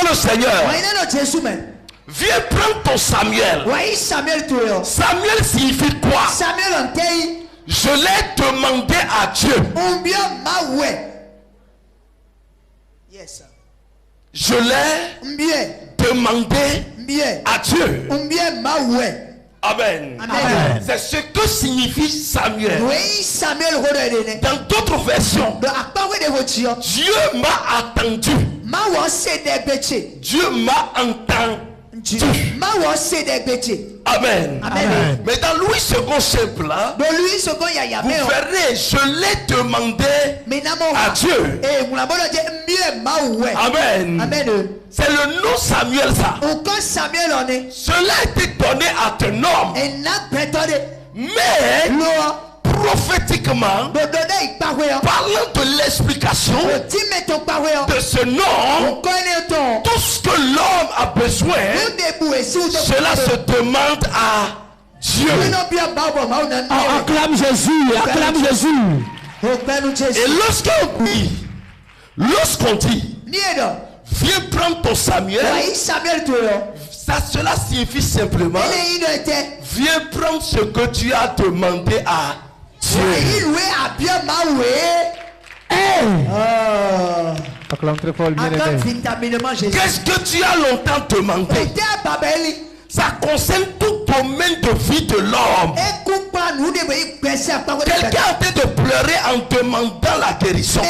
le Seigneur. Viens prendre ton Samuel. Samuel signifie quoi? Je l'ai demandé à Dieu. Je l'ai demandé à Dieu. Amen. Amen. C'est ce que signifie Samuel. Dans d'autres versions, Dieu m'a attendu. Dieu m'a entendu. Amen. Amen. Mais dans Louis II simple, vous verrez, je l'ai demandé à Dieu. Amen. C'est le nom Samuel ça. Cela a été donné à ton homme. Mais prophétiquement, parlant de l'explication de ce nom, tout ce que l'homme a besoin, cela se demande à Dieu. Acclame Jésus, acclame Jésus. Et lorsqu'on dit, viens prendre ton Samuel, cela signifie simplement, viens prendre ce que tu as demandé à Dieu. Acclame très fort, bien-aimé. Qu'est-ce que tu as longtemps demandé? Ça concerne tout domaine de vie de l'homme. Quelqu'un est en train de pleurer en demandant la guérison.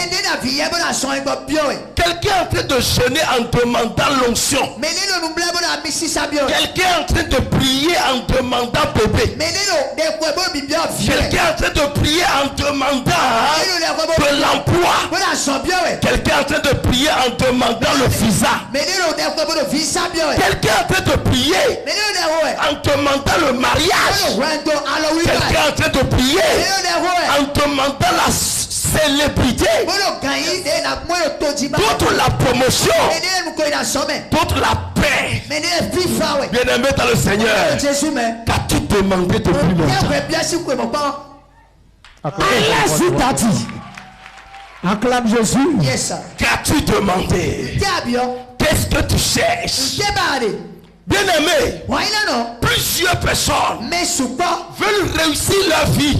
Quelqu'un est en train de jeûner en demandant l'onction. Quelqu'un est en train de prier en demandant bébé. Quelqu'un est en train de prier en demandant de l'emploi. Quelqu'un est en train de prier en demandant le visa. Quelqu'un est en train de prier en demandant le mariage. Quelqu'un est en train de prier en demandant la célébrité. D'autres la promotion. D'autres la paix. Bien-aimé dans le Seigneur, qu'as-tu demandé depuis longtemps? Acclame Jésus. Qu'as-tu demandé? Qu'est-ce que tu cherches? Bien-aimé, plusieurs personnes veulent réussir leur vie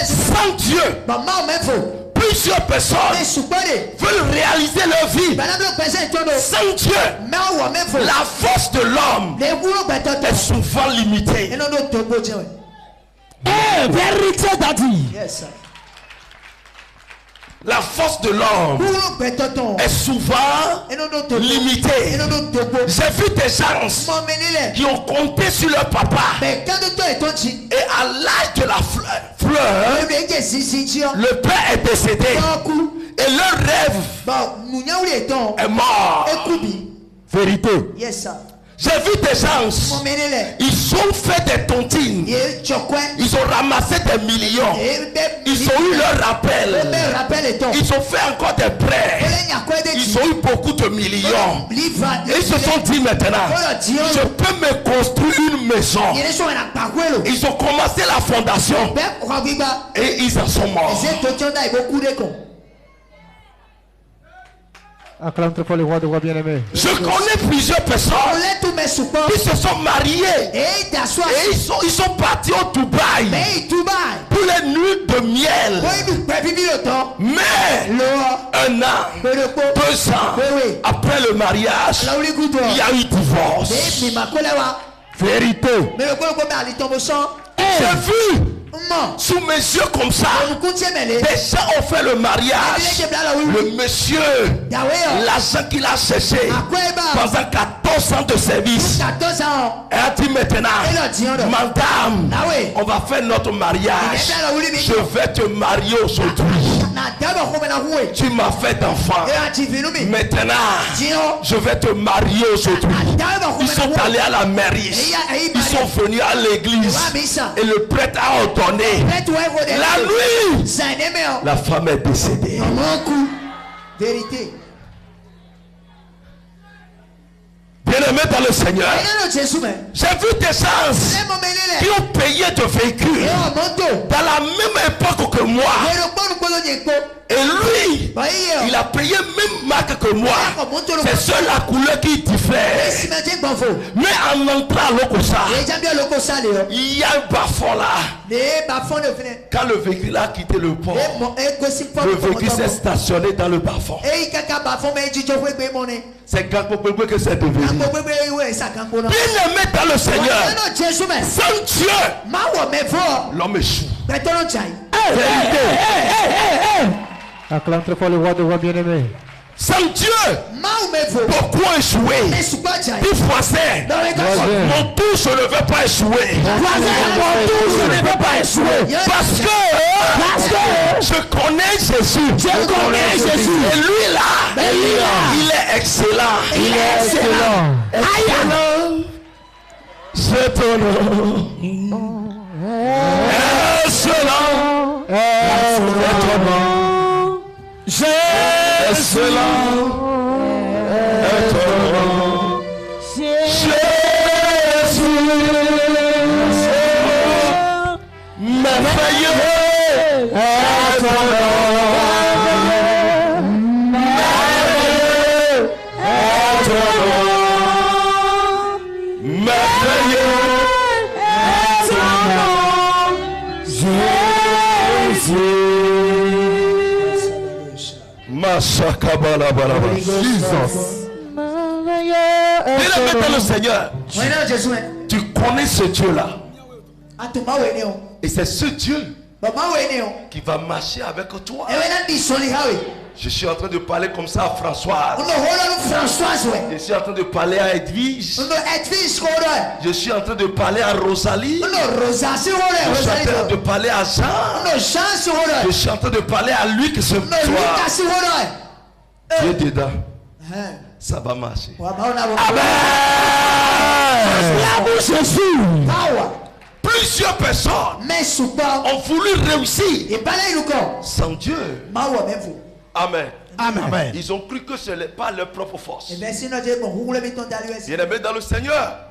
sans Dieu. Plusieurs personnes veulent réaliser leur vie sans Dieu. La force de l'homme est souvent limitée. Vérité d'Adi. La force de l'homme est souvent limitée. J'ai vu des gens qui ont compté sur leur papa. Et à l'âge de la fleur, le père est décédé. Et leur rêve est mort. Vérité. J'ai vu des gens, ils ont fait des tontines, ils ont ramassé des millions, ils ont eu leur rappel, ils ont fait encore des prêts, ils ont eu beaucoup de millions. Et ils se sont dit maintenant, je peux me construire une maison. Ils ont commencé la fondation et ils en sont morts. Acclame très fort le roi de roi bien-aimé. Je connais plusieurs personnes qui se sont mariées et ils sont partis au Dubaï pour les nuits de miel. Mais 1 an, 2 ans après le mariage, il y a eu divorce. Vérité. J'ai vu sous mes yeux comme ça, des gens ont fait le mariage. Le monsieur, l'argent qu'il a cherché pendant 14 ans de service, elle a dit maintenant, madame, on va faire notre mariage. Je vais te marier aujourd'hui. Tu m'as fait d'enfant. Maintenant, je vais te marier aujourd'hui. Ils sont allés à la mairie. Ils sont venus à l'église. Et le prêtre a ordonné. La nuit, la femme est décédée. Vérité. Bien-aimé dans le Seigneur, j'ai vu des gens qui ont payé de véhicules dans la même époque que moi. Et lui, Il a payé même marque que moi. C'est seule la couleur qui diffère. Mais en entrant à l'Okosa, il y a un bas-fond là. Quand le véhicule a quitté le pont, le véhicule s'est stationné dans le bas-fond. C'est Gakpopé que c'est devenu. Bien aimé dans le Seigneur. Sans Dieu, l'homme échoue. Acclame très fort le roi de roi bien-aimé. Sans Dieu, pourquoi échouer? Dis français, mon tour je ne veux pas échouer. Mon tour je ne veux pas échouer. Parce que je connais Jésus. Et lui là, il est excellent. Il est excellent. C'est ton nom. Excellent. C'est ton nom. Excellent est ton nom, Jésus, merveilleux est ton nom, merveilleux est ton nom, merveilleux est ton nom, Jésus. Jesus. Bien-aimé dans le Seigneur, tu connais ce Dieu-là. Et c'est ce Dieu qui va marcher avec toi. Je suis en train de parler comme ça à Françoise. Je suis en train de parler à Edwige. Je suis en train de parler à Rosalie. Je suis en train de parler à Jean. Je suis en train de parler à lui qui se voit. Dieu dedans. Ça va marcher. Amen. Plusieurs personnes ont voulu réussir sans Dieu. Amen. Amen. Ils ont cru que ce n'est pas leur propre force. Bien-aimés dans le Seigneur,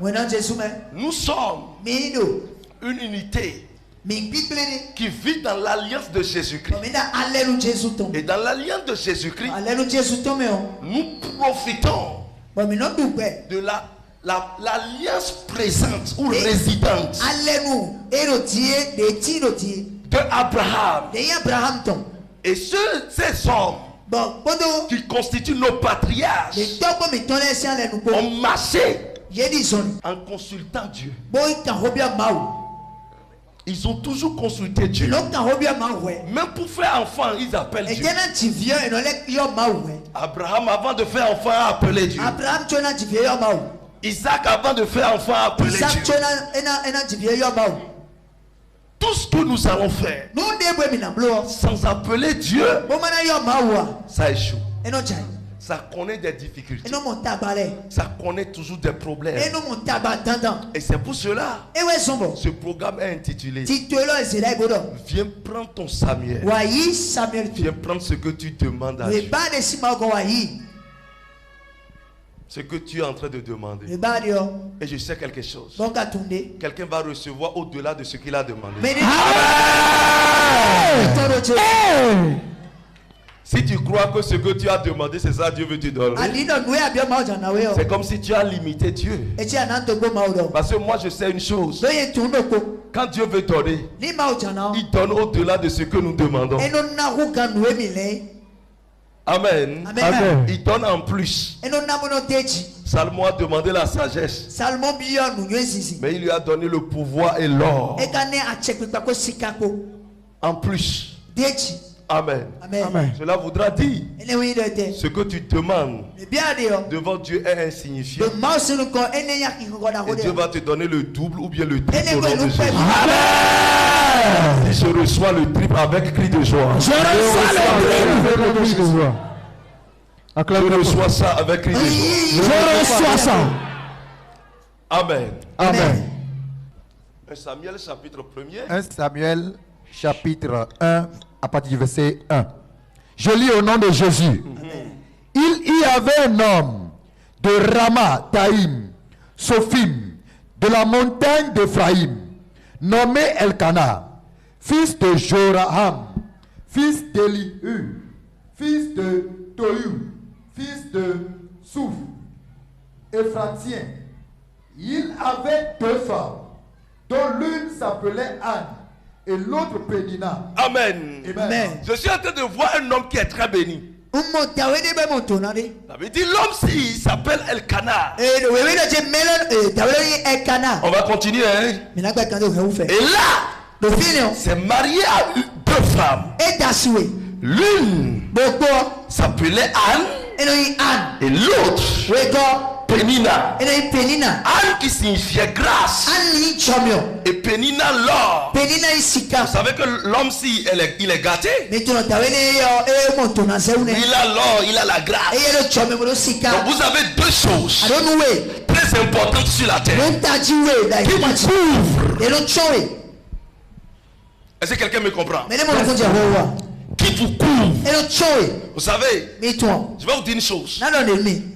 nous sommes une unité qui vit dans l'alliance de Jésus-Christ. Et dans l'alliance de Jésus-Christ, nous profitons de l'alliance présente ou résidente de Abraham. Et ces hommes qui constituent nos patriarches ont marché en consultant Dieu. Ils ont toujours consulté Dieu. Même pour faire enfant, ils appellent Dieu. Abraham, avant de faire enfant, a appelé Dieu. Isaac, avant de faire enfant, a appelé Dieu. Tout ce que nous allons faire sans appeler Dieu, ça échoue. Ça connaît des difficultés. Ça connaît toujours des problèmes. Et c'est pour cela ce programme est intitulé Viens prendre ton Samuel. Viens prendre ce que tu demandes à Dieu. Ce que tu es en train de demander. Et je sais quelque chose. Quelqu'un va recevoir au-delà de ce qu'il a demandé. Amen. Si tu crois que ce que tu as demandé, c'est ça Dieu veut te donner. C'est comme si tu as limité Dieu. Parce que moi je sais une chose. Quand Dieu veut donner, il donne au-delà de ce que nous demandons. Amen. Amen. Il donne en plus. Salomon a demandé la sagesse. Mais il lui a donné le pouvoir et l'or. En plus. Amen. Amen. Cela voudra dire ce que tu demandes devant Dieu est insignifiant. Et Dieu va te donner le double ou bien le triple au nom de Jésus. Amen. Et je reçois le triple avec cri de joie. Je reçois ça avec cri de joie. Je reçois ça. Amen. Amen. 1 Samuel chapitre 1er. 1 Samuel chapitre 1 à partir du verset 1. Je lis au nom de Jésus. Il y avait un homme de Rama-Taïm, Sophim, de la montagne d'Éphraïm, nommé Elkana, fils de Joraham, fils d'Elihu, fils de Tohu, fils de Souf, Ephratien. Il avait 2 femmes, dont l'une s'appelait Anne et l'autre Pénina. Amen. Amen. Je suis en train de voir un homme qui est très béni. Ça veut dire l'homme il s'appelle Elkana. On va continuer. Hein? Et là, c'est marié à 2 femmes. L'une s'appelait Anne et l'autre Pénina. Anne qui signifiait grâce. Et Pénina l'or. Vous savez que l'homme si il est gâté. Il a l'or, il a la grâce. Donc vous avez 2 choses très importantes sur la terre qui vous couvrent. Est-ce que quelqu'un me comprend? Qui vous couvre. Vous savez, je vais vous dire une chose.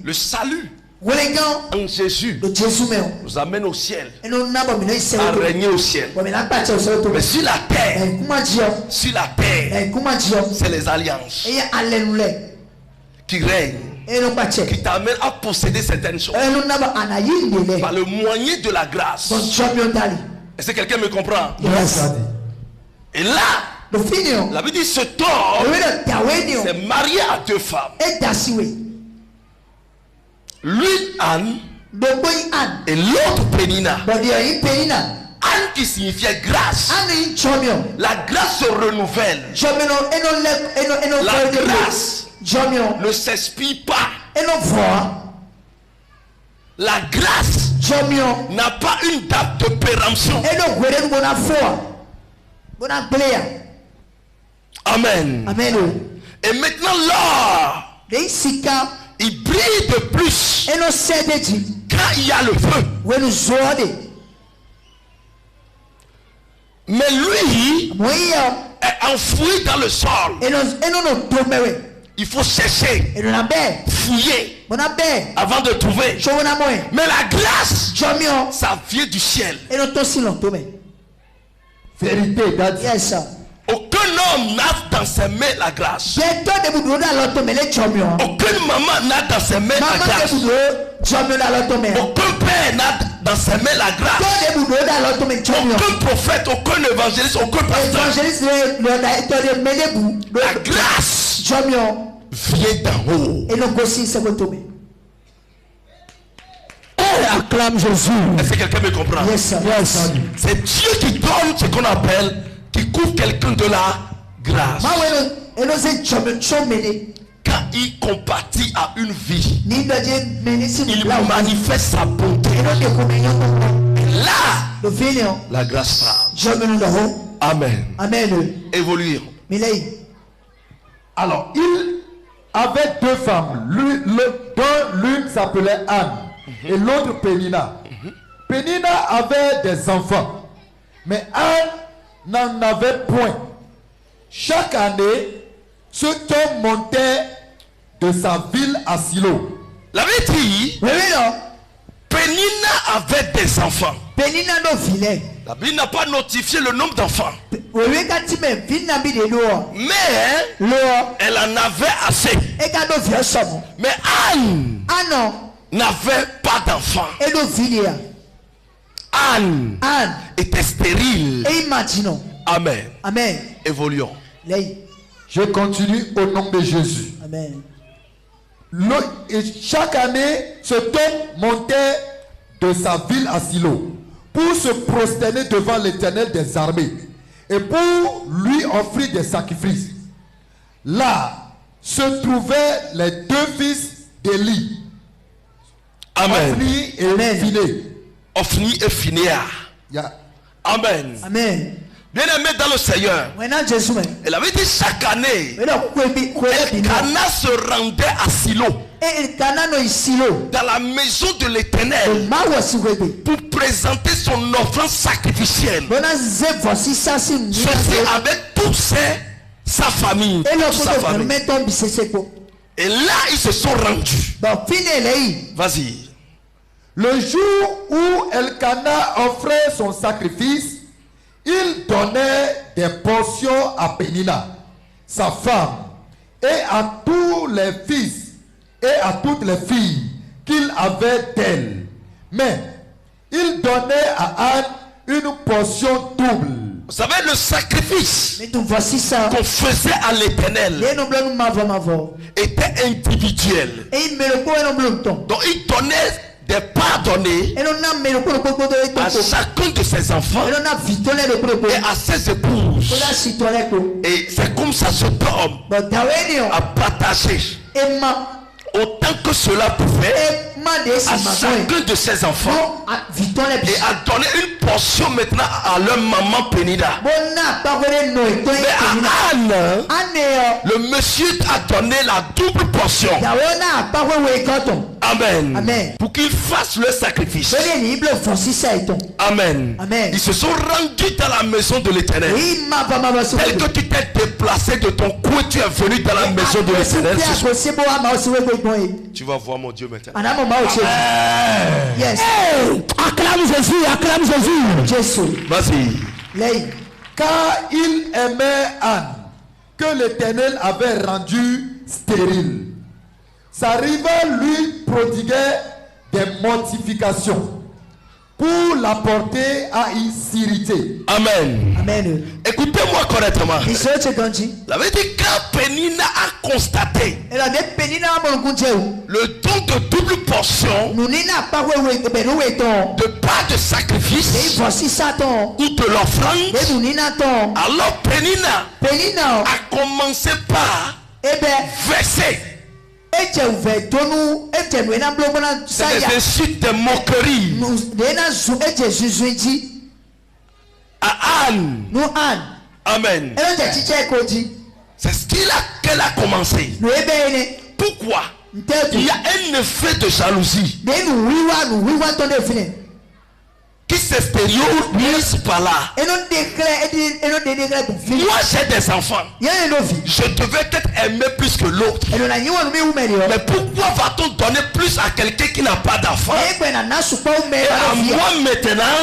Le salut en Jésus nous amène au ciel, à régner au ciel. Mais sur la terre, c'est les alliances qui règnent, qui t'amènent à posséder certaines choses par le moyen de la grâce. Est-ce que quelqu'un me comprend? Et là, la Bible dit ce homme s'est marié à 2 femmes. L'une Anne et l'autre Pénina. Anne qui signifiait grâce. La grâce se renouvelle. La grâce ne s'expire pas. La grâce n'a pas une date de péremption. Amen. Et maintenant l'or, il brille de plus quand il y a le feu. Mais lui est enfoui dans le sol. Il faut chercher, fouiller avant de trouver. Mais la grâce, ça vient du ciel. Vérité, yes, aucun homme n'a dans ses mains la grâce. Aucune maman n'a dans ses mains la grâce. Aucun père n'a dans ses mains la grâce. Aucun prophète, aucun évangéliste, aucun pasteur. La grâce vient d'en haut. Acclame Jésus. Est-ce que quelqu'un me comprend? Yes, yes. C'est Dieu qui donne ce qu'on appelle, qui couvre quelqu'un de la grâce. Quand il compatit à une vie, il manifeste sa bonté. Là, la grâce frappe. Amen. Amen. Évoluer. Alors, il avait 2 femmes, dont l'une s'appelait Anne et l'autre Pénina. Pénina avait des enfants, mais Anne n'en avait point. Chaque année, ce homme montait de sa ville à Silo. La Bible dit, Pénina avait des enfants. La Bible n'a pas notifié le nombre d'enfants. Mais elle en avait assez. Mais Anne n'avait pas d'enfants. Anne était stérile. Amen. Amen. Évoluons. Je continue au nom de Jésus. Amen. Et chaque année, ce homme montait de sa ville à Silo pour se prosterner devant l'Éternel des armées et pour lui offrir des sacrifices. Là se trouvaient les 2 fils d'Élie, Amen. Ophni et Phiné. Ophni et Phinéa. Yeah. Amen. Amen. Bien aimé dans le Seigneur. Elle avait dit chaque année, Elkana se rendait à Silo, dans la maison de l'Éternel, pour présenter son offrande sacrificielle. Ceci avec toute sa famille. Et là, ils se sont rendus. Vas-y. Le jour où Elkana offrait son sacrifice, il donnait des portions à Pénina, sa femme, et à tous les fils et à toutes les filles qu'il avait d'elle. Mais il donnait à Anne une portion double. Vous savez, le sacrifice qu'on faisait à l'Éternel était individuel. Donc il donnait des pardonnés à chacun de ses enfants et à ses épouses. Et c'est comme ça ce homme a partagé autant que cela pouvait à chacun de ses enfants et a donné une portion maintenant à leur maman Pénida. Mais à Anne, le monsieur a donné la double portion. Amen. Amen. Pour qu'ils fassent le sacrifice. Amen. Amen. Ils se sont rendus dans la maison de l'Éternel. Tel que tu t'es déplacé de ton coin, tu es venu dans la maison de l'Éternel. Tu vas voir mon Dieu maintenant. Amen. Yes. Hey, acclame Jésus, acclame Jésus. Vas-y. Car il aimait Anne, que l'Éternel avait rendue stérile. Sa rival lui prodiguait des mortifications pour la porter à y s'irriter. Amen. Amen. Écoutez-moi correctement. La vérité, quand Pénina a constaté le don de double portion, de pas de sacrifice ou de l'offrande, alors Pénina a commencé par verser. C'est des insultes, des moqueries à Anne. Amen. C'est ce qu'elle a commencé. Pourquoi? Il y a un effet de jalousie qui s'extériorise par là. Moi j'ai des enfants. Je devais être aimé plus que l'autre. Mais pourquoi va-t-on donner plus à quelqu'un qui n'a pas d'enfant? Et à moi maintenant,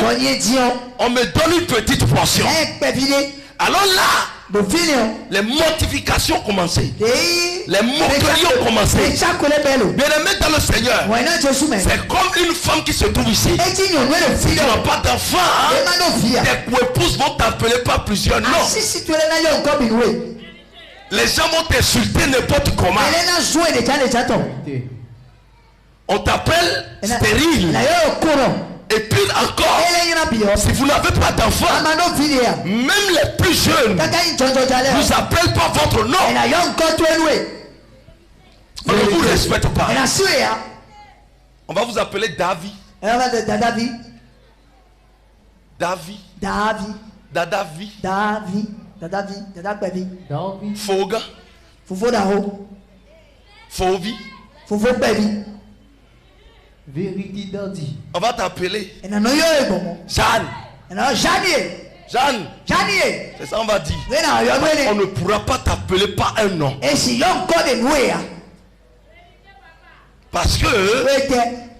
on me donne une petite portion. Alors là, les mortifications ont commencé. Les moqueries ont commencé. Bien-aimé dans le Seigneur, c'est comme une femme qui se trouve ici. Si tu n'as pas d'enfant, tes épouses vont t'appeler pas plusieurs noms. Les gens vont t'insulter n'importe comment. On t'appelle stérile. Et puis encore, si vous n'avez pas d'enfant, même les plus jeunes ne vous appellent pas votre nom. On ne vous respecte pas. On va vous appeler David. Foga. Fovi. Vérité d'Andy. On va t'appeler Jeanne. C'est ça on va dire. On ne pourra pas t'appeler par un nom. Parce que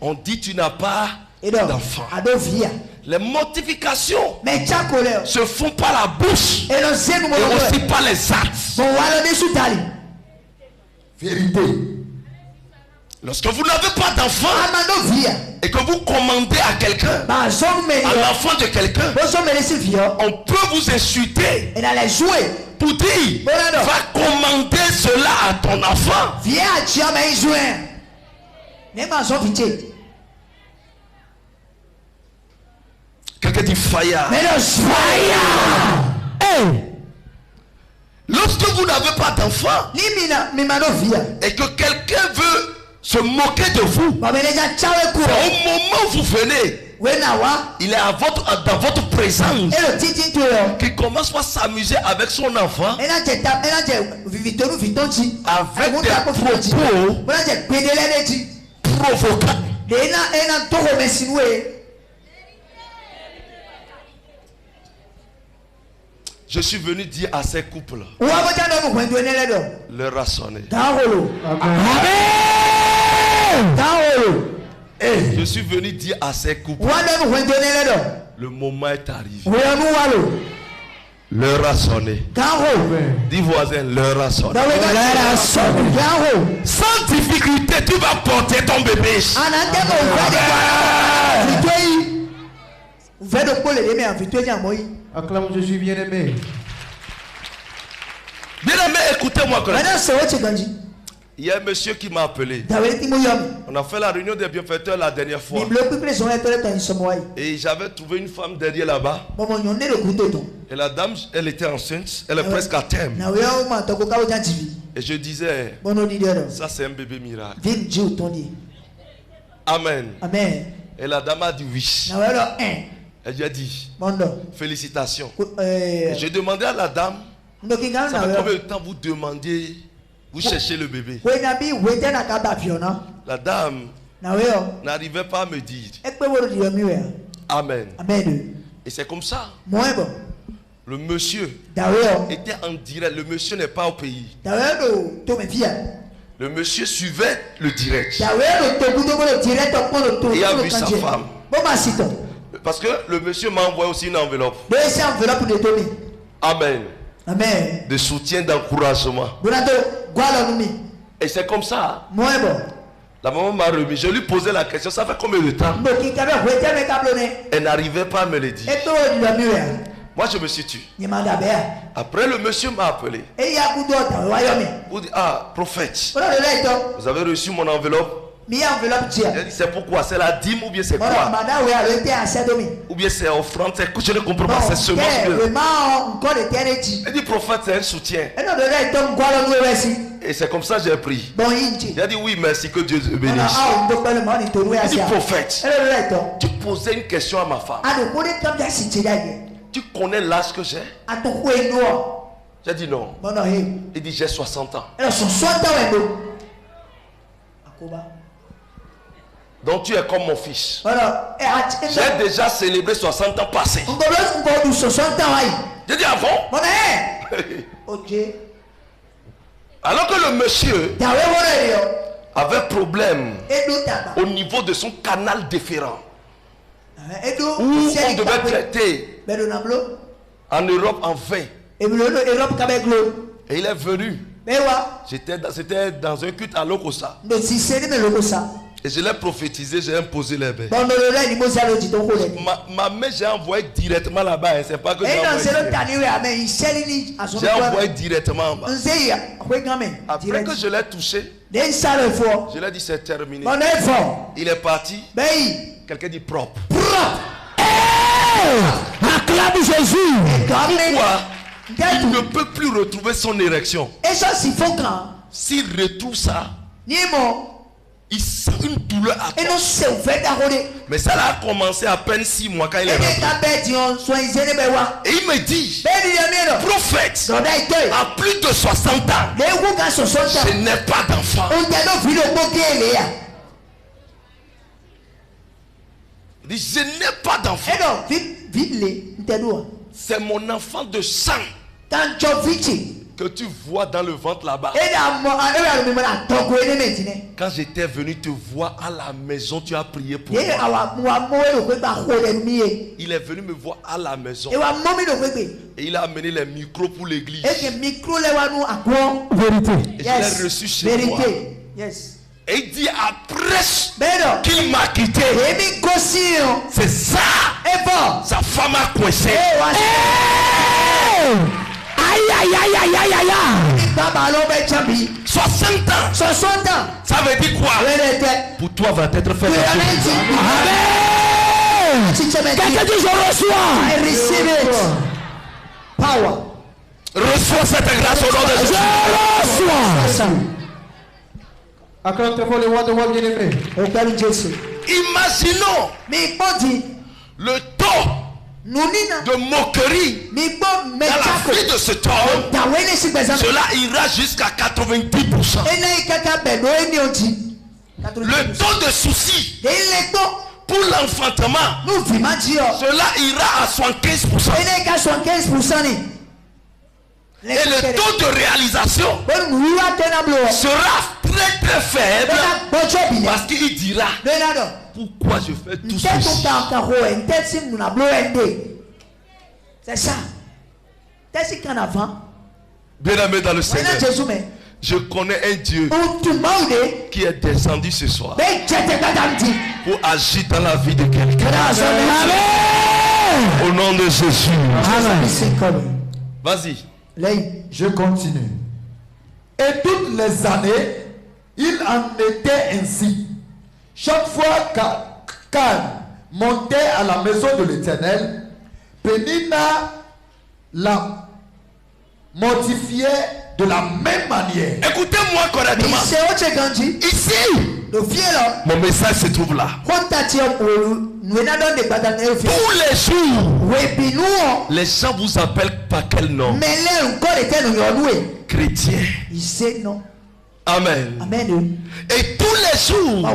on dit tu n'as pas d'enfant. Les mortifications se font par la bouche et aussi par les actes. Vérité. Lorsque vous n'avez pas d'enfant et que vous commandez à quelqu'un, à l'enfant de quelqu'un, on peut vous insulter pour dire va commander cela à ton enfant. Quelqu'un dit fire. Lorsque vous n'avez pas d'enfant et que quelqu'un veut se moquer de vous, au moment où vous venez, il est dans votre présence qui commence à s'amuser avec son enfant avec des propos provocants. Je suis venu dire à ces couples leur rassonner. Je suis venu dire à ces couples le moment est arrivé. L'heure a sonné. Dis voisin, l'heure a sonné. Sans difficulté, tu vas porter ton bébé. Acclame Jésus bien-aimé. Bien-aimé, écoutez-moi. Il y a un monsieur qui m'a appelé. On a fait la réunion des bienfaiteurs la dernière fois. Et j'avais trouvé une femme derrière là-bas. Et la dame, elle était enceinte. Elle est presque à terme. Et je disais, ça c'est un bébé miracle. Amen. Et la dame a dit oui. Elle lui a dit, félicitations. Et je demandais à la dame, ça fait combien de temps vous demandez, vous cherchez le bébé? La dame n'arrivait pas à me dire. Amen. Et c'est comme ça. Le monsieur était en direct. Le monsieur n'est pas au pays. Le monsieur suivait le direct. Il a vu sa femme. Parce que le monsieur m'a envoyé aussi une enveloppe. Amen. De soutien, d'encouragement. Et c'est comme ça. La maman m'a remis. Je lui posais la question. Ça fait combien de temps? Elle n'arrivait pas à me le dire. Moi je me suis tué. Après le monsieur m'a appelé. Pour dire, ah prophète, vous avez reçu mon enveloppe? J'ai dit c'est pourquoi? C'est la dîme ou bien c'est quoi? Ou bien c'est offrande? Je ne comprends pas, c'est semence. Elle dit prophète, c'est un soutien. Et c'est comme ça que j'ai pris. J'ai dit oui, merci, que Dieu te bénisse. Elle dit prophète, tu posais une question à ma femme. Tu connais l'âge que j'ai? J'ai dit non. Il dit j'ai 60 ans. Donc tu es comme mon fils. J'ai déjà célébré 60 ans passés. J'ai dit avant. Alors que le monsieur avait problème au niveau de son canal déférent, où on devait traiter en Europe en vain. Et il est venu. C'était dans un culte à Lokosa. Et je l'ai prophétisé, j'ai imposé les bains. Ma main, j'ai envoyé directement là-bas. Hein. C'est pas que j'ai envoyé directement en bas. Après que je l'ai touché, je l'ai dit c'est terminé. Il est parti. Quelqu'un dit propre. Acclame Jésus. Pourquoi? Il ne peut plus retrouver son érection. S'il retrouve ça, il sent une douleur à toi. Mais ça a commencé à peine 6 mois quand il est rentré. Et il me dit, prophète, à plus de 60 ans, je n'ai pas d'enfant. Il dit, je n'ai pas d'enfant. C'est mon enfant de sang que tu vois dans le ventre là-bas. Quand j'étais venu te voir à la maison, tu as prié pour moi. Il est venu me voir à la maison. Et il a amené les micros pour l'église. Et je l'ai reçu chez moi. Et il dit après qu'il m'a quitté, c'est ça. Sa femme a coincé. Aïe aïe aïe aïe aïe aïe aïe. 60 ans. 60 ans. Ça veut dire quoi? Pour toi va être fait. Amen. Quelqu'un dit je reçois. I receive it. Power. Reçois cette grâce au nom de Jésus. Je reçois. Acclame très fort le roi de roi bien-aimé. Imaginons le taux de moquerie dans la vie de cet homme. Cela ira jusqu'à 90%. Le taux de soucis pour l'enfantement, cela ira à 75%. Et le taux de réalisation sera très très faible, parce qu'il dira pourquoi je fais tout ceci. C'est ça. Bien-aimé dans le Seigneur, je connais un Dieu qui est descendu ce soir pour agir dans la vie de quelqu'un. Au nom de Jésus. Vas-y. Je continue. Et toutes les années, il en était ainsi. Chaque fois qu'Anne montait à la maison de l'Éternel, Pénina la mortifiait de la même manière. Écoutez-moi correctement. Ici, mon message se trouve là. Tous les jours, les gens vous appellent par quel nom? Chrétien. Amen. Et tous les jours,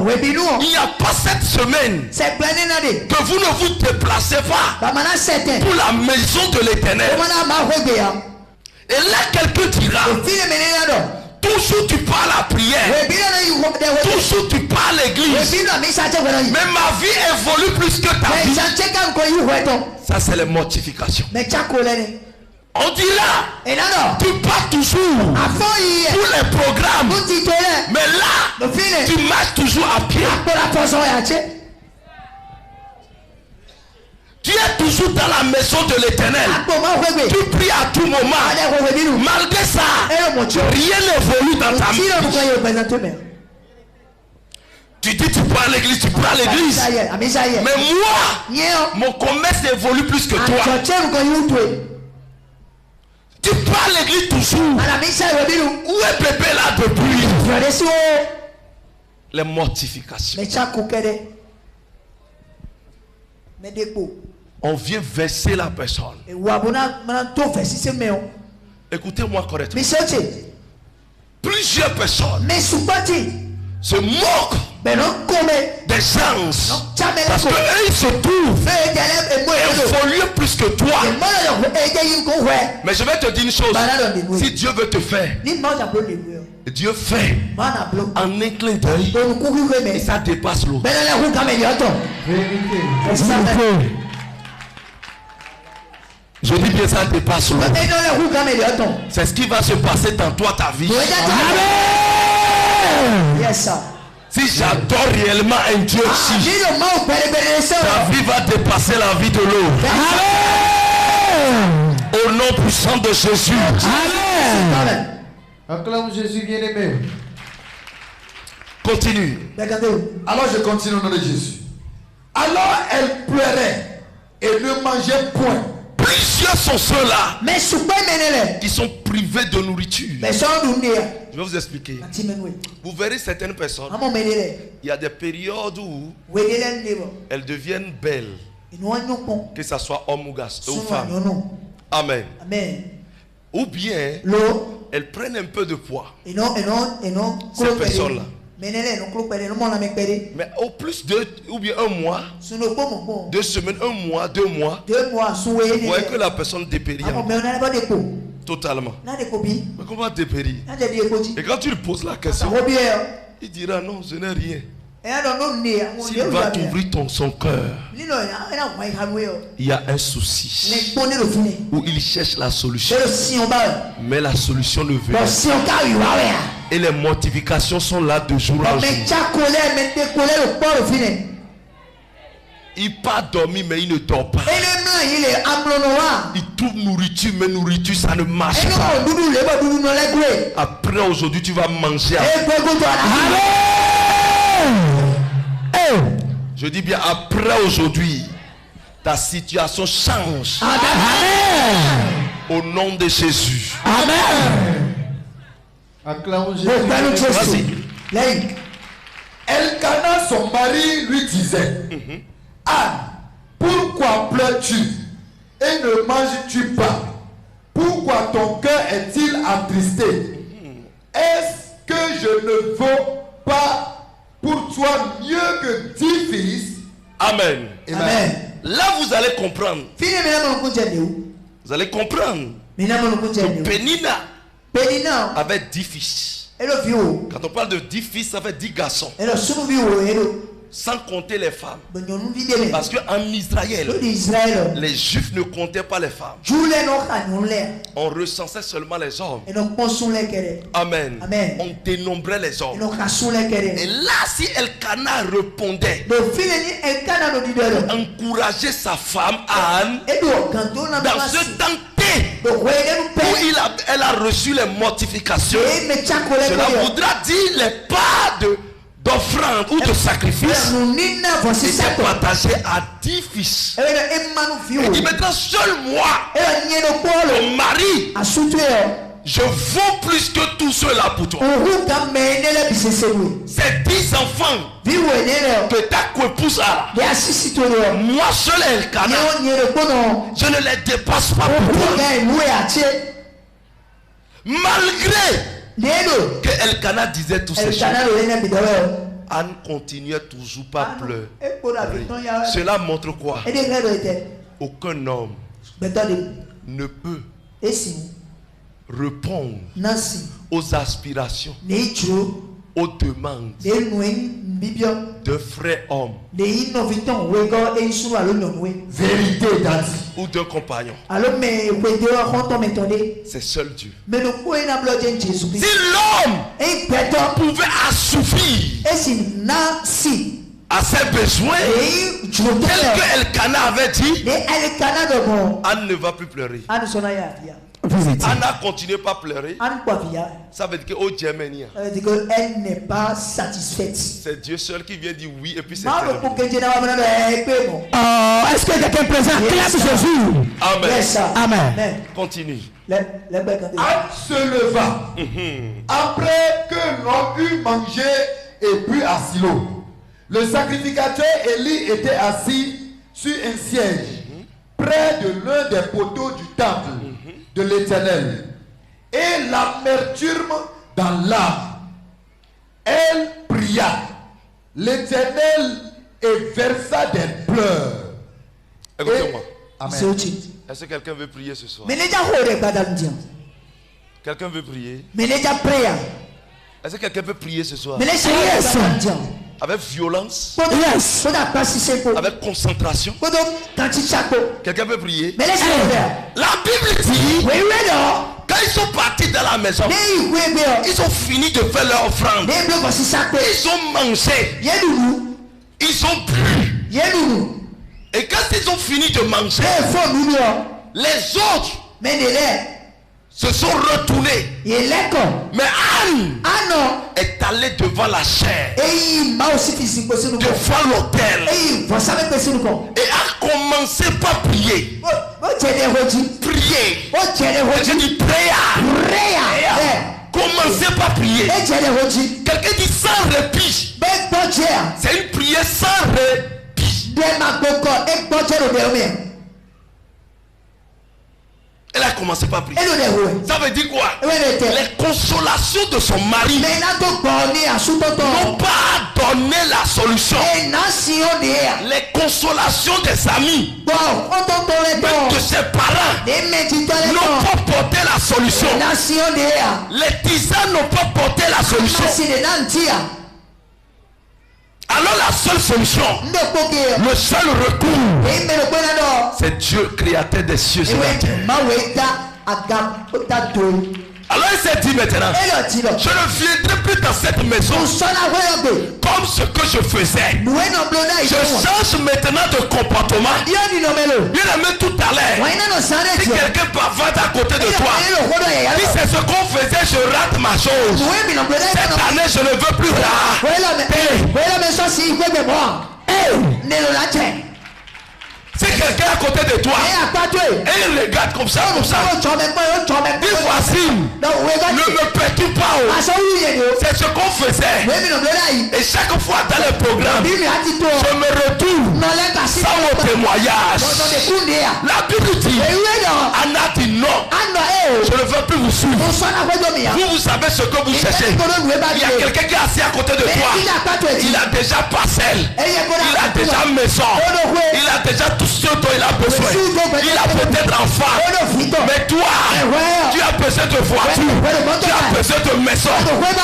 il n'y a pas cette semaine que vous ne vous déplacez pas pour la maison de l'Éternel. Et là, quelqu'un dira, toujours tu parles à la prière, toujours tu parles à l'église, mais ma vie évolue plus que ta vie. Ça, c'est la mortification. On dit là, tu pars toujours pour les programmes, mais là, tu marches toujours à pied. Tu es toujours dans la maison de l'Éternel. Tu pries à tout moment. Malgré ça, rien n'évolue dans ta vie. Tu dis tu pars à l'église, tu pars à l'église. Mais moi, mon commerce évolue plus que toi. Tu pars à l'église toujours. Où est bébé là depuis? Les mortifications. On vient verser la personne. Écoutez-moi correctement. Plusieurs personnes se moquent des gens parce qu'eux ils se trouvent évoluer plus que toi. Mais je vais te dire une chose. Si Dieu veut te faire, Dieu fait en un clin d'œil et ça dépasse l'eau. Je dis bien ça dépasse l'eau. C'est ce qui va se passer dans toi, ta vie. Si j'adore réellement un Dieu ici, ta vie va dépasser la vie de l'eau. Au nom puissant de Jésus. Amen. Acclame Jésus bien-aimé. Continue. Alors je continue au nom de Jésus. Alors elle pleurait et ne mangeait point. Plusieurs sont ceux-là qui sont privés de nourriture. Je vais vous expliquer. Vous verrez certaines personnes, il y a des périodes où elles deviennent belles, que ce soit homme ou garçon ou femme. Amen. Ou bien elles prennent un peu de poids. Ces personnes-là. Mais au plus de, ou bien un mois, 2 semaines, 1 mois, 2 mois, vous voyez que la personne dépérit totalement. Mais comment dépérir? Et quand tu lui poses la question, il dira non, je n'ai rien. S'il va t'ouvrir son cœur, il y a un souci où il cherche la solution, mais la solution ne vient pas. Et les mortifications sont là de jour en jour. Il part dormir mais il ne dort pas. Il trouve nourriture mais nourriture ça ne marche pas. Après aujourd'hui tu vas manger. Je dis bien après aujourd'hui ta situation change. Au nom de Jésus. Amen. Acclame Jésus. Elkana, son mari, lui disait: Anne, pourquoi pleures-tu et ne manges-tu pas? Pourquoi ton cœur est-il attristé? Est-ce que je ne vaux pas pour toi mieux que 10 fils? Amen. Amen. Là vous allez comprendre. Vous allez comprendre que Pénina avait 10 fils. Quand on parle de 10 fils, ça fait 10 garçons. sans compter les femmes. Parce qu'en Israël, les Juifs ne comptaient pas les femmes. On recensait seulement les hommes. Amen. On dénombrait les hommes. Et là, si Elkana répondait, encourager sa femme Anne dans ce temps où elle a reçu les mortifications, cela voudra dire les parts d'offrande ou de sacrifice étaient partagés à 10 fils. Il dit maintenant seul moi, ton mari, je vaux plus que tous ceux-là pour toi. Ces 10 enfants que ta épouse a, moi seul Elkana, je ne les dépasse pas pour toi. Malgré que Elkana disait tous ces choses, Anne continuait toujours pas pleurer. Cela montre quoi? Aucun homme ne peut répondre aux aspirations, aux demandes de frères hommes, vérité ou d'un compagnon. C'est seul Dieu. Si l'homme pouvait assouvir à ses besoins, tel que Elkana avait dit, Anne ne va plus pleurer. Anna continue pas à pleurer. Ça veut dire que elle n'est pas satisfaite. C'est Dieu seul qui vient dire oui et puis c'est est-ce que quelqu'un présent clame Jésus? Amen. Yes, amen. Continue. Anne se leva après que l'on eut mangé et bu à Silo. Le sacrificateur Élie était assis sur un siège près de l'un des poteaux du temple de l'Éternel, et l'amertume dans l'âme. Elle pria l'Éternel et versa des pleurs. Écoutez-moi. Amen. Est-ce que quelqu'un veut prier ce soir? Quelqu'un veut prier? Est-ce que quelqu'un peut prier ce soir? Avec violence, avec concentration. Quelqu'un peut prier? La Bible dit, quand ils sont partis dans la maison, ils ont fini de faire leur offrande. Ils ont mangé. Ils ont bu. Et quand ils ont fini de manger, les autres se sont retournés. Mais Anne est allée devant la chair, devant l'autel, et a commencé par prier. Prier. Je dis prière. Commencez par prier. Quelqu'un dit sans répit. C'est une prière sans répit. Elle a commencé par prier. Ça veut dire quoi? Les consolations de son mari n'ont pas donné la solution. Les consolations des amis, même de ses parents, n'ont pas porté la solution. Les tisanes n'ont pas porté la solution. Alors la seule solution, le seul recours, c'est Dieu, créateur des cieux et de la terre. Alors il s'est dit maintenant, je ne viendrai plus dans cette maison comme ce que je faisais. Je change maintenant de comportement. Bien aimé, tout à l'heure, si quelqu'un bavarde à côté de toi, si c'est ce qu'on faisait, je rate ma chose. Cette année, je ne veux plus Si quelqu'un à côté de toi et il regarde comme ça, dis voici, ne me perturbe pas. C'est ce qu'on faisait. Et chaque fois dans le programme, je me retourne sans mon témoignage. La Bible dit, Anna dit non, je ne veux plus vous suivre. Vous savez ce que vous cherchez. Il y a quelqu'un qui est assis à côté de toi. Il a déjà parcelle, il a déjà maison, il a déjà tout ce dont il a besoin. Il a peut-être un femme. Mais toi, tu as besoin de voiture. Tu as besoin de maison.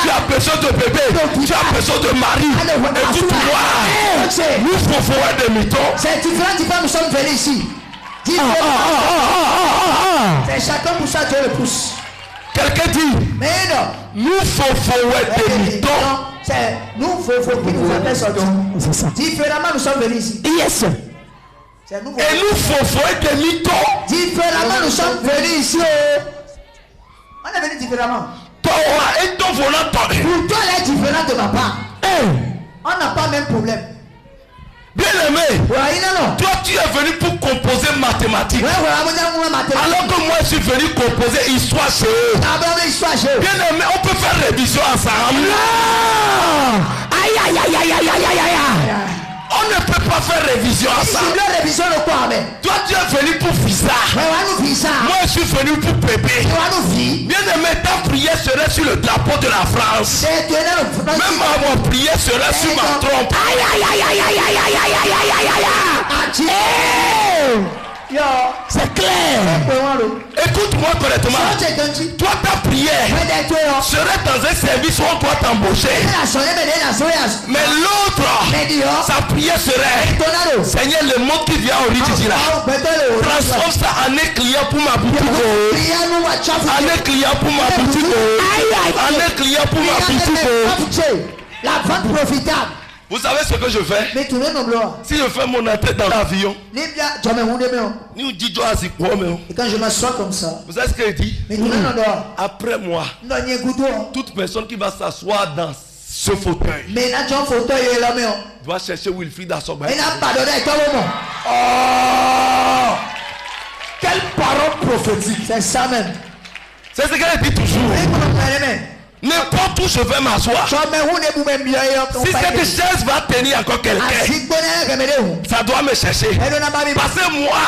Tu as besoin de bébé. Tu as besoin de mari. Écoute-moi. Nous faufouons des mythos. C'est différent, nous sommes venus ici. C'est chacun pour ça Dieu le pousse. Quelqu'un dit, mais non. Nous faufouons des mythos. C'est nous faufouons qui nous appelle sortir. C'est ça. Différemment, nous sommes venus ici. Yes. Et nous faufouons des mythos. Différemment, nous sommes venus ici. On est venus différemment. Toi, et ton volant, toi. Pour toi, elle est différente de ma part. On n'a pas le même problème. Bien aimé, toi tu es venu pour composer mathématiques. Alors que moi je suis venu composer histoire chez eux. Bien aimé, on peut faire révision ensemble. Aïe aïe aïe aïe aïe aïe aïe aïe. On ne peut pas faire révision ensemble. Toi tu es venu pour visa. Moi je suis venu pour bébé. Bien aimé, ta prière serait sur le drapeau de la France. Même ma prière serait sur ma trompe. Aïe aïe aïe aïe aïe aïe aïe aïe aïe aïe aïe. C'est clair. Écoute-moi correctement. Toi ta prière serait dans un service où on doit t'embaucher. Mais l'autre, sa prière serait, Seigneur, le monde qui vient au riz là, transforme ça en un client pour ma boutique. En un client pour ma boutique. En un client pour ma boutique. La vente profitable. Vous savez ce que je fais? Si je fais mon entrée dans l'avion, et quand je m'assois comme ça, vous savez ce qu'il dit? Après moi, toute personne qui va s'asseoir dans ce fauteuil doit chercher Wilfried à son bain. Oh! Quelle parole prophétique! C'est ça même. C'est ce qu'elle dit toujours. N'importe où je vais m'asseoir. Si cette chaise va tenir encore quelqu'un, ça doit me chercher. Parce que moi,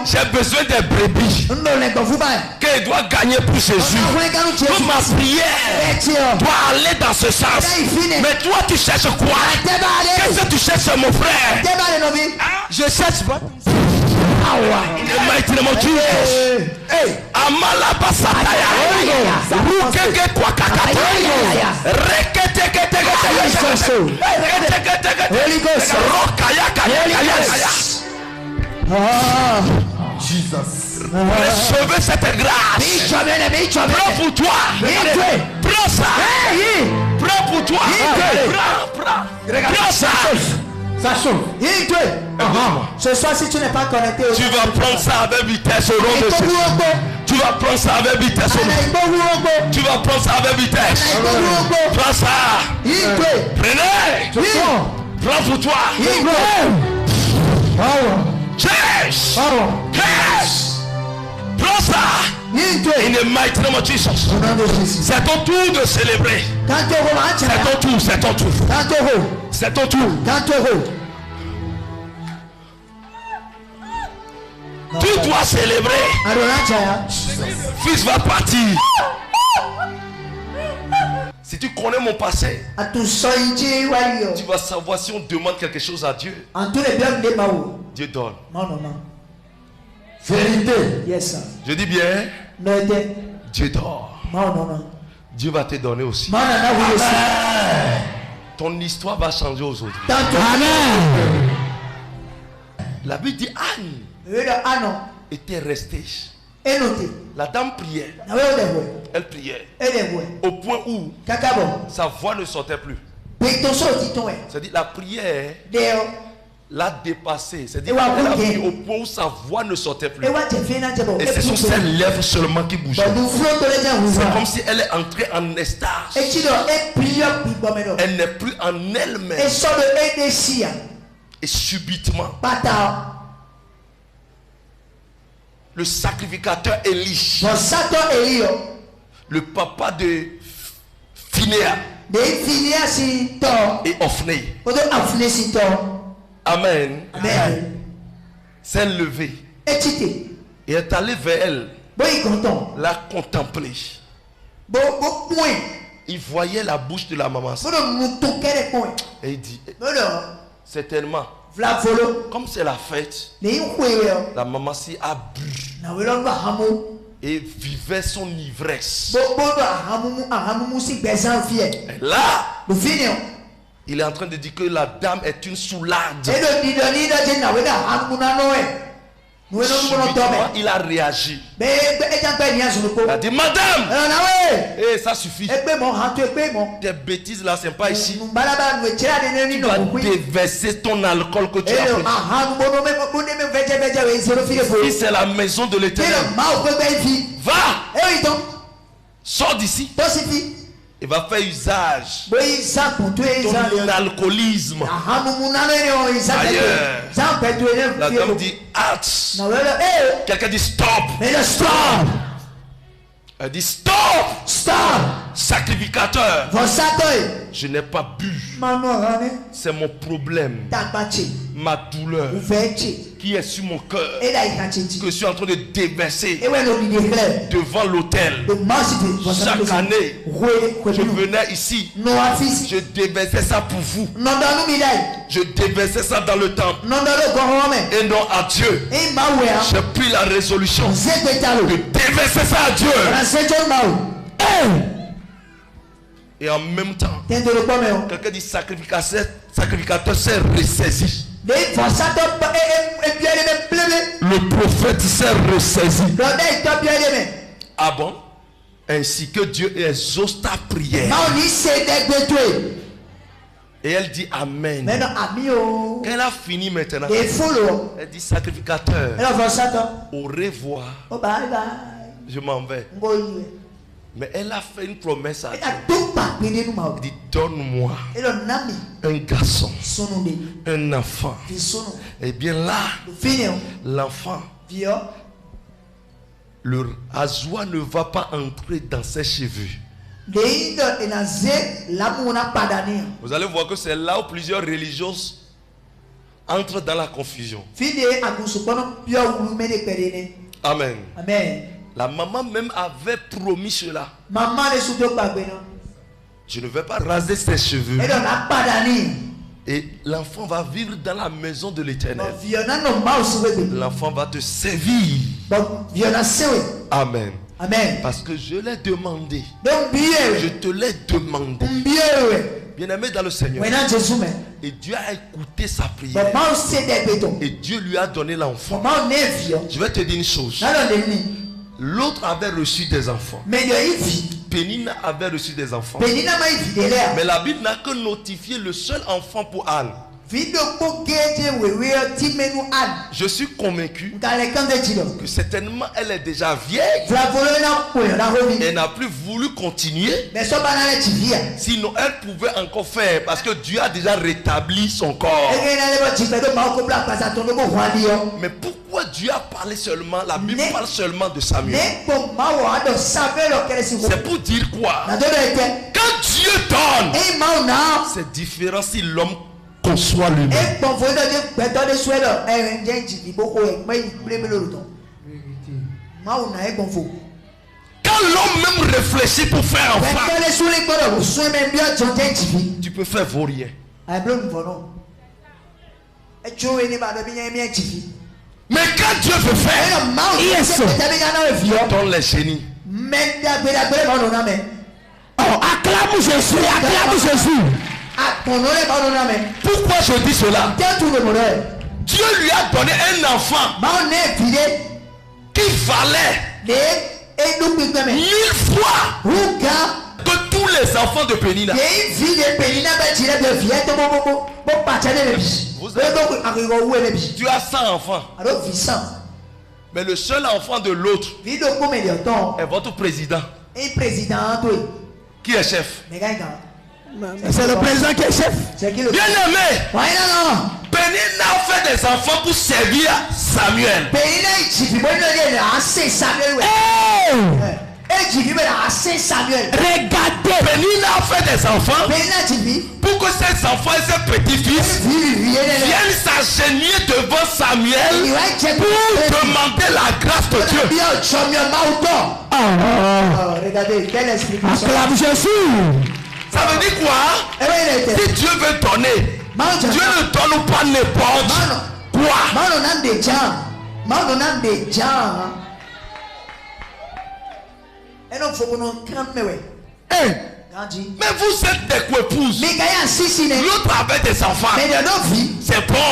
j'ai besoin des brebis qu'elle doit gagner pour Jésus. Donc ma prière doit aller dans ce sens. Mais toi tu cherches quoi? Qu'est-ce que tu cherches mon frère? Je cherche pas. The mighty name of Jesus. Amala basataya. Rukeke kwa kakata. Rekete kete kete. Holy Ghost. Rokaya kaya. Jesus. Recevez cette grâce. Prends pour toi. Prends ça. Prends pour toi. Prends ça. Ça chauffe. Ce soir, si tu n'es pas connecté, tu vas prendre ça avec vitesse au nom de Jésus. Tu vas prendre ça avec vitesse. Tu vas prendre ça avec vitesse. Prends ça. Prenez. Prends pour toi. Chase. Prends ça. In the mighty name of Jesus. C'est ton tour de célébrer. C'est ton tour. C'est ton tour. C'est ton tour. Tu dois célébrer. Fils va partir. Si tu connais mon passé, tu vas savoir si on demande quelque chose à Dieu. Dieu donne. Vérité. Yes, sir. Je dis bien. Dieu donne. Dieu va te donner aussi. Ton histoire va changer aujourd'hui. Amen. La Bible dit Anne était restée. La dame priait. Elle priait. Au point où sa voix ne sortait plus. C'est-à-dire la prière l'a dépassée. C'est-à-dire qu'elle a pris au point où sa voix ne sortait plus. Et ce sont ses lèvres seulement qui bougeaient. C'est comme si elle est entrée en extase. Elle n'est plus en elle-même. Et subitement, le sacrificateur Élie, le papa de Phinéas et Ophné, Amen, s'est levé et est allé vers elle, la contempler. Il voyait la bouche de la maman et il dit, certainement Comme c'est la fête, la maman si a bu et vivait son ivresse. Et là, il est en train de dire que la dame est une soulade. Il a réagi. Il a dit, madame, ça suffit. Tes bêtises là, c'est pas ici. Tu vas déverser ton alcool que tu as pris. C'est la maison de l'Éternel. Va, sors d'ici. Il va faire usage de ton alcoolisme ailleurs. La dame dit hâte. Quelqu'un dit stop. Elle dit stop. Sacrificateur. Je n'ai pas bu. C'est mon problème. Ma douleur qui est sur mon cœur, que je suis en train de déverser devant l'autel. Chaque année, je venais ici, je déversais ça pour vous. Je déversais ça dans le temple et non à Dieu. J'ai pris la résolution de déverser ça à Dieu. Et en même temps, quelqu'un dit sacrificateur s'est ressaisi. Le prophète s'est ressaisi. Ah bon? Ainsi que Dieu exauce ta prière. Et elle dit Amen. Quand elle a fini maintenant, elle dit sacrificateur, au revoir. Je m'en vais. Mais elle a fait une promesse à Dieu. Elle dit donne-moi un garçon, un enfant. Et bien là, l'enfant, le rasoir ne va pas entrer dans ses cheveux. Vous allez voir que c'est là où plusieurs religieuses entrent dans la confusion. Amen. Amen. La maman même avait promis cela. Je ne vais pas raser ses cheveux. Et l'enfant va vivre dans la maison de l'Éternel. L'enfant va te servir. Amen. Amen. Parce que je l'ai demandé. Je te l'ai demandé. Bien-aimé dans le Seigneur. Et Dieu a écouté sa prière. Et Dieu lui a donné l'enfant. Je vais te dire une chose. L'autre avait reçu des enfants. Pénina avait reçu des enfants. Mais la Bible n'a que notifié le seul enfant pour Anne. Je suis convaincu que certainement elle est déjà vieille. Elle n'a plus voulu continuer. Sinon elle pouvait encore faire, parce que Dieu a déjà rétabli son corps. Mais pourquoi Dieu a parlé seulement? La Bible parle seulement de Samuel. C'est pour dire quoi? Quand Dieu donne, c'est différent si l'homme conçoit lui-même. Quand l'homme même réfléchit pour faire enfant, tu peux faire vaurien. Mais quand Dieu veut faire, donne les génies. Acclame Jésus, acclame Jésus. Pourquoi je dis cela? Dieu lui a donné un enfant qui valait 1000 fois que tous les enfants de Pénina. Tu as 100 enfants. Mais le seul enfant de l'autre est votre président. Qui est chef? C'est le président qui est chef. Bien aimé, Pénina fait des enfants pour servir Samuel. Regardez, Pénina fait des enfants pour que ses enfants et ses petits-fils viennent s'agenouiller devant Samuel pour demander la grâce de Dieu. Regardez, quelle explication. Acclame Jésus. Ça veut dire quoi? Si Dieu veut donner, Dieu ne donne pas n'importe quoi. Mais vous êtes des co-épouses. L'autre avait des enfants. C'est bon.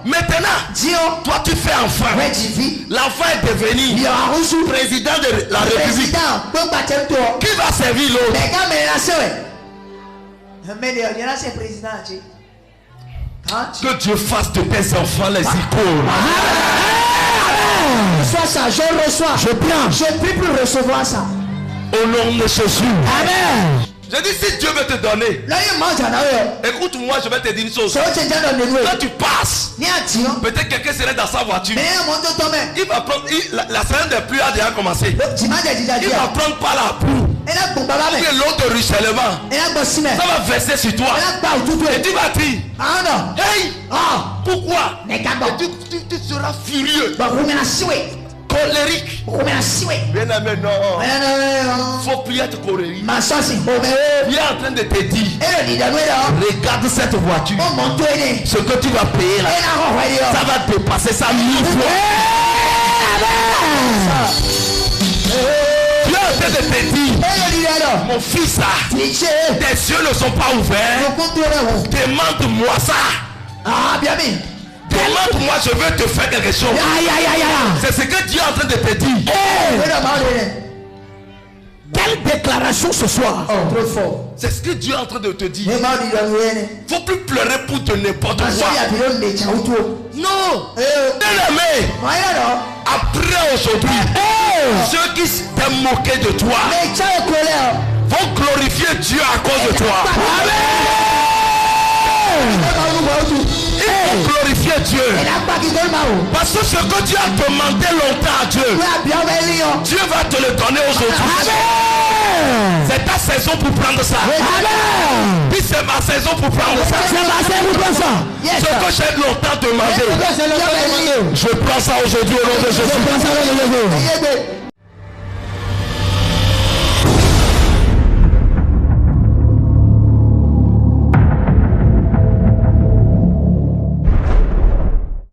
Maintenant, toi tu fais enfant. L'enfant est devenu président de la République. Qui va servir l'autre? Que Dieu fasse de tes enfants les icônes. Reçois ça, je reçois. Je prends. Je prie pour recevoir ça. Au nom de Jésus. Amen. Je dis si Dieu veut te donner. Écoute-moi, je vais te dire une chose. Quand tu passes, peut-être quelqu'un serait dans sa voiture. Il va prendre, la semaine de pluie a déjà commencé. Il va prendre par la boue. Et l'eau de ruissellement, ça va verser sur toi. Et tu vas dire, hey, pourquoi? Et tu seras furieux, colérique. Bien aimé, non. Faut plus être colérique. Il est en train de te dire, regarde cette voiture. Ce que tu vas payer là, ça va dépasser ça 1000 fois. Dieu est en train de te dire, mon fils, tes yeux ne sont pas ouverts. Demande-moi ça. Demande-moi, je veux te faire quelque chose. C'est ce que Dieu est en train de te dire. Quelle déclaration ce soir? C'est ce que Dieu est en train de te dire. Faut plus pleurer pour de n'importe quoi. Non. Bien-aimé, après aujourd'hui, ceux qui t'ont moqué de toi vont glorifier Dieu à cause de toi. Il faut glorifier Dieu. Parce que ce que Dieu a demandé longtemps à Dieu, Dieu va te le donner aujourd'hui. C'est ta saison pour prendre ça. Puis c'est ma saison pour prendre ça. Ce que j'ai longtemps demandé, je prends ça aujourd'hui au nom de Jésus.